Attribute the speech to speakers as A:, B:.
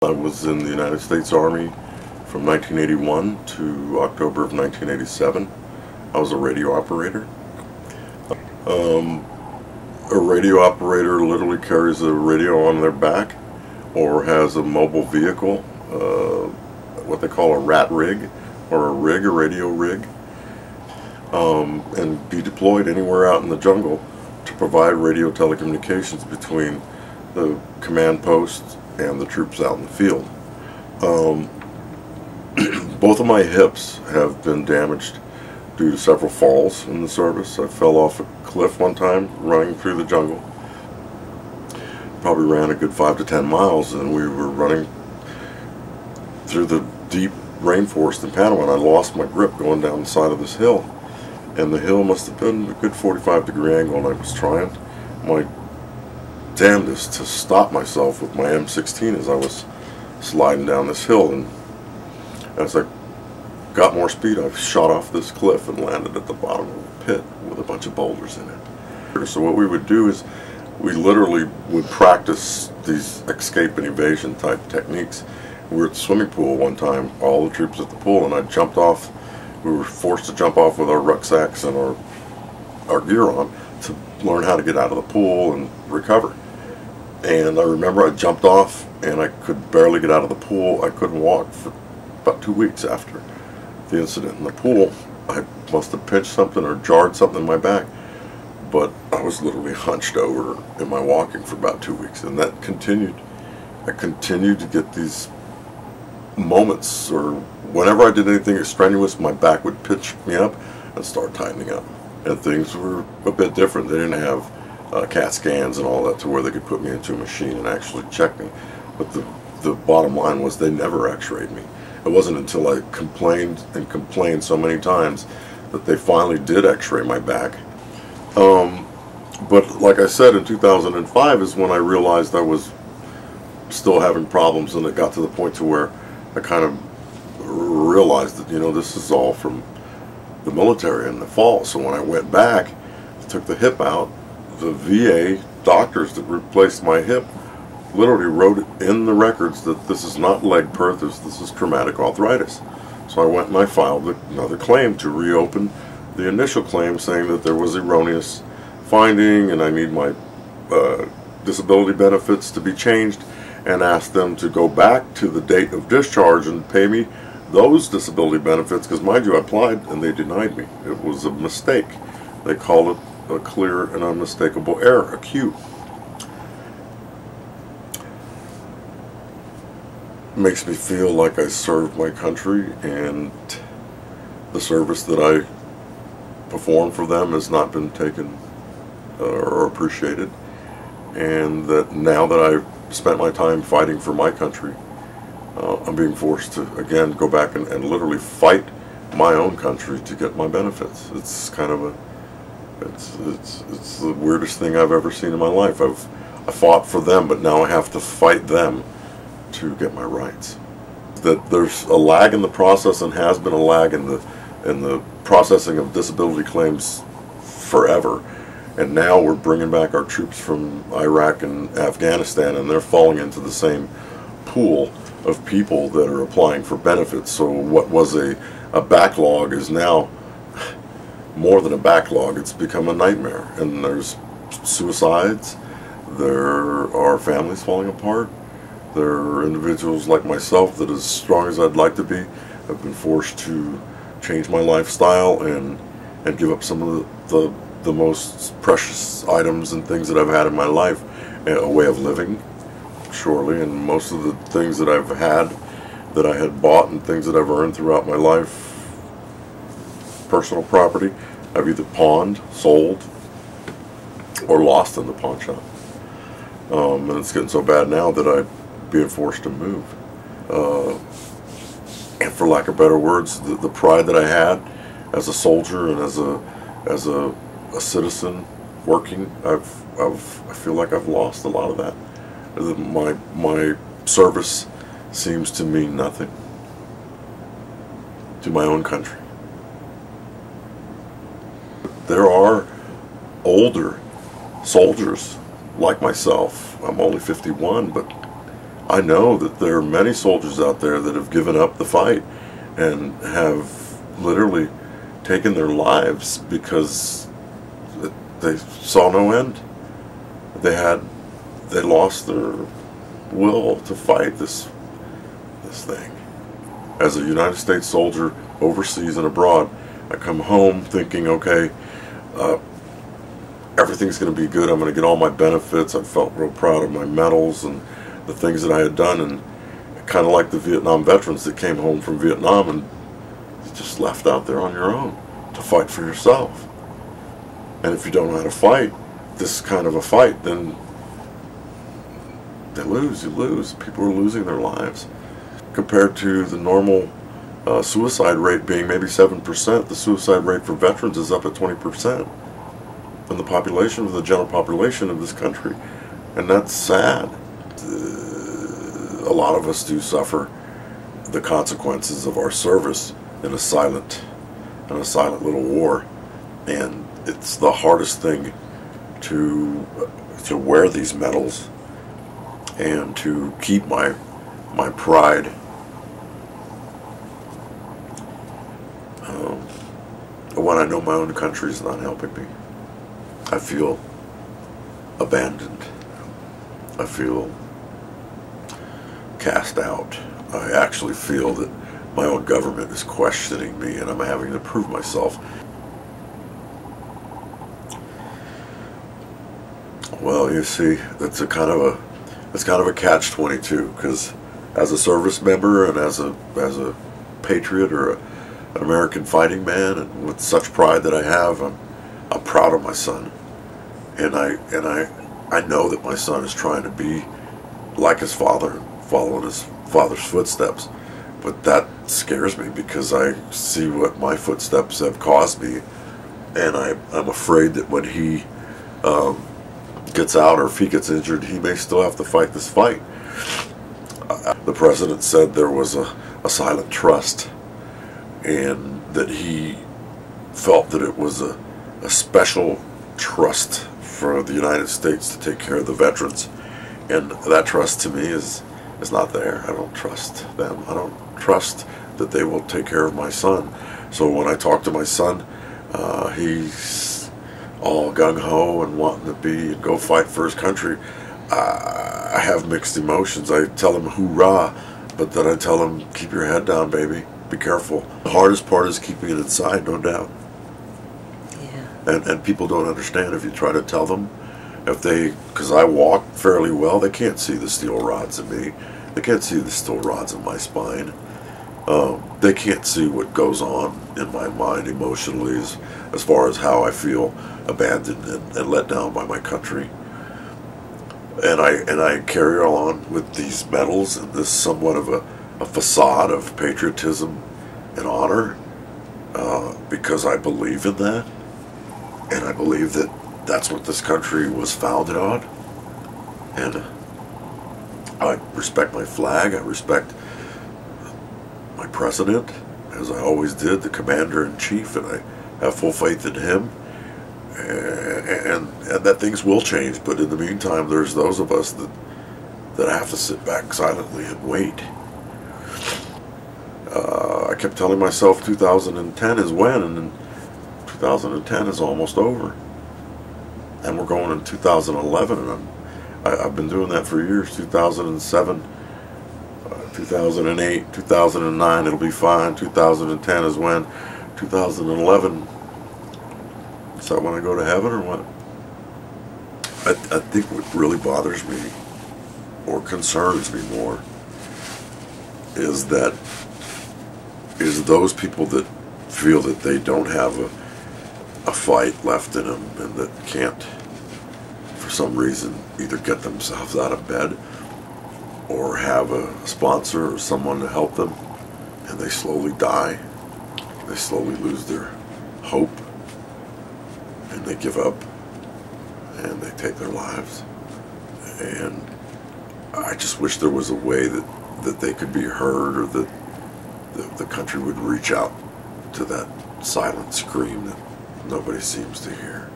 A: I was in the United States Army from 1981 to October of 1987. I was a radio operator. A radio operator literally carries a radio on their back or has a mobile vehicle, what they call a rat rig, or a radio rig, and be deployed anywhere out in the jungle to provide radio telecommunications between the command posts and the troops out in the field. Both of my hips have been damaged due to several falls in the service. I fell off a cliff one time running through the jungle. Probably ran a good 5 to 10 miles, and we were running through the deep rainforest in Panama, and I lost my grip going down the side of this hill. And the hill must have been a good 45-degree angle, and I was trying my damnedest to stop myself with my M16 as I was sliding down this hill, and as I got more speed, I shot off this cliff and landed at the bottom of a pit with a bunch of boulders in it. So what we would do is we literally would practice these escape and evasion type techniques. We were at the swimming pool one time, all the troops at the pool, and I jumped off. We were forced to jump off with our rucksacks and our gear on to learn how to get out of the pool and recover. And I remember I jumped off and I could barely get out of the pool. I couldn't walk for about 2 weeks after the incident in the pool. I must have pinched something or jarred something in my back, but I was literally hunched over in my walking for about 2 weeks, and that continued. I continued to get these moments, or whenever I did anything extraneous, my back would pitch me up and start tightening up, and things were a bit different. They didn't have CAT scans and all that to where they could put me into a machine and actually check me, but the bottom line was they never x-rayed me. It wasn't until I complained and complained so many times that they finally did x-ray my back. But like I said, in 2005 is when I realized I was still having problems, and it got to the point to where I kind of realized that, you know, this is all from the military and the fall. So when I went back, took the hip out, the VA doctors that replaced my hip literally wrote it in the records that this is not leg perth, this is traumatic arthritis. So I went and I filed another claim to reopen the initial claim, saying that there was erroneous finding and I need my disability benefits to be changed, and asked them to go back to the date of discharge and pay me those disability benefits, because mind you, I applied and they denied me. It was a mistake. They called it a clear and unmistakable error, acute. Makes me feel like I served my country, and the service that I performed for them has not been taken or appreciated, and that now that I've spent my time fighting for my country, I'm being forced to again go back and literally fight my own country to get my benefits. It's kind of it's the weirdest thing I've ever seen in my life. I fought for them, but now I have to fight them to get my rights. That there's a lag in the process, and has been a lag in the processing of disability claims forever. And now we're bringing back our troops from Iraq and Afghanistan, and they're falling into the same pool of people that are applying for benefits. So what was a backlog is now more than a backlog. It's become a nightmare, and there's suicides, there are families falling apart, there are individuals like myself that, as strong as I'd like to be, have been forced to change my lifestyle and give up some of the most precious items and things that I've had in my life, a way of living, surely, and most of the things that I've had, that I had bought, and things that I've earned throughout my life, personal property, I've either pawned, sold, or lost in the pawn shop. And it's getting so bad now that I'm being forced to move. And for lack of better words, the pride that I had as a soldier and as a citizen working, I feel like I've lost a lot of that. My service seems to mean nothing to my own country. There are older soldiers like myself. I'm only 51, but I know that there are many soldiers out there that have given up the fight and have literally taken their lives because they saw no end. They lost their will to fight this thing. As a United States soldier overseas and abroad, I come home thinking, okay, everything's going to be good. I'm going to get all my benefits. I felt real proud of my medals and the things that I had done, and kind of like the Vietnam veterans that came home from Vietnam and just left out there on your own to fight for yourself. And if you don't know how to fight this kind of a fight, then you lose. People are losing their lives. Compared to the normal suicide rate being maybe 7%, the suicide rate for veterans is up at 20% in the population, of the general population of this country. And that's sad. A lot of us do suffer the consequences of our service in a silent little war, and it's the hardest thing to wear these medals and to keep my pride. When I know my own country is not helping me, I feel abandoned. I feel cast out. I actually feel that my own government is questioning me, and I'm having to prove myself. Well, you see, that's kind of a catch-22, because as a service member and as a patriot or an American fighting man, and with such pride that I have, I'm proud of my son, and I know that my son is trying to be like his father, following his father's footsteps. But that scares me because I see what my footsteps have caused me, and I'm afraid that when he gets out, or if he gets injured, he may still have to fight this fight. The president said there was a silent trust, and that he felt that it was a special trust for the United States to take care of the veterans, and that trust to me is not there. I don't trust them. I don't trust that they will take care of my son. So when I talk to my son, he's all gung-ho and wanting to go fight for his country. I have mixed emotions. I tell him hoorah, but then I tell him, keep your head down, baby. Be careful. The hardest part is keeping it inside, no doubt. Yeah. And people don't understand if you try to tell them. Because I walk fairly well, they can't see the steel rods in me. They can't see the steel rods in my spine. They can't see what goes on in my mind emotionally as far as how I feel abandoned and let down by my country. And I carry on with these medals and this somewhat of a facade of patriotism and honor, because I believe in that, and I believe that that's what this country was founded on. And I respect my flag. I respect my president, as I always did, the commander-in-chief, and I have full faith in him. And that things will change, but in the meantime, there's those of us that have to sit back silently and wait. I kept telling myself 2010 is when, and then 2010 is almost over. And we're going in 2011, and I've been doing that for years. 2007, 2008, 2009, it'll be fine. 2010 is when. 2011, is that when I go to heaven or what? I think what really bothers me, or concerns me more, is those people that feel that they don't have a fight left in them, and that can't, for some reason, either get themselves out of bed or have a sponsor or someone to help them, and they slowly die. They slowly lose their hope, and they give up, and they take their lives. And I just wish there was a way that they could be heard, or that the country would reach out to that silent scream that nobody seems to hear.